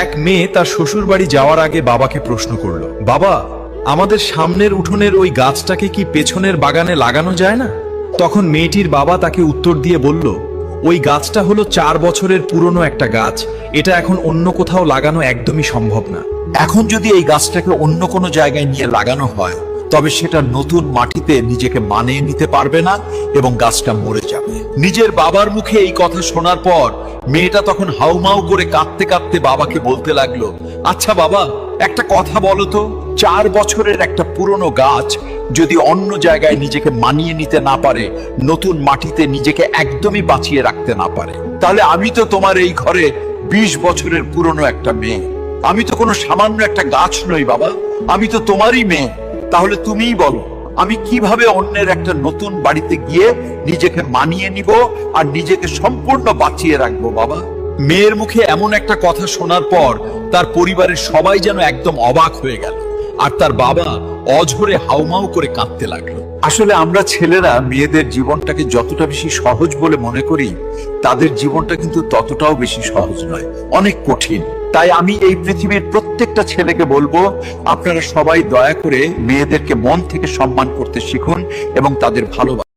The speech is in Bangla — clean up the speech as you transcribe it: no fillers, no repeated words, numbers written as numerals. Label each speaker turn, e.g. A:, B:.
A: এক মেয়ে তার শ্বশুর বাড়ি যাওয়ার আগে বাবাকে প্রশ্ন করলো, বাবা, আমাদের সামনের উঠোনের ওই গাছটাকে কি পেছনের বাগানে লাগানো যায় না? তখন মেয়েটির বাবা তাকে উত্তর দিয়ে বলল, ওই গাছটা হলো 4 বছরের পুরনো একটা গাছ, এটা এখন অন্য কোথাও লাগানো একদমই সম্ভব না।
B: এখন যদি এই গাছটাকে অন্য কোনো জায়গায় নিয়ে লাগানো হয়, তবে সেটা নতুন মাটিতে নিজেকে মানিয়ে নিতে পারবে না এবং গাছটা মরে যাবে। নিজের বাবার মুখে এই কথা শোনার পর মেয়েটা তখন হাউমাউ করে কাঁদতে কাঁদতে বাবাকে বলতে লাগলো, আচ্ছা বাবা, একটা কথা বলো তো, 4 বছরের একটা পুরনো গাছ যদি অন্য জায়গায় নিজেকে মানিয়ে নিতে না পারে, নতুন মাটিতে নিজেকে একদমই বাঁচিয়ে রাখতে না পারে, তাহলে আমি তো তোমার এই ঘরে 20 বছরের পুরনো একটা মেয়ে। আমি তো কোনো সামান্য একটা গাছ নই বাবা, আমি তো তোমারই মেয়ে। তাহলে তুমিই বলো, আমি কিভাবে অন্যের একটা নতুন বাড়িতে গিয়ে নিজেকে মানিয়ে নিব আর নিজেকে সম্পূর্ণ বাঁচিয়ে রাখবো বাবা?
A: মেয়ের মুখে এমন একটা কথা শোনার পর তার পরিবারের সবাই যেন একদম অবাক হয়ে গেল, আর তার বাবা অঝরে হাউমাউ করে কাঁদতে লাগলো।
B: আসলে আমরা ছেলেরা মেয়েদের জীবনটাকে যতটা বেশি সহজ বলে মনে করি, তাদের জীবনটা কিন্তু ততটাও বেশি সহজ নয়, অনেক কঠিন। তাই আমি এই পৃথিবীর প্রত্যেকটা ছেলেকে বলবো, আপনারা সবাই দয়া করে মেয়েদেরকে মন থেকে সম্মান করতে শিখুন এবং তাদের ভালোবাসুন।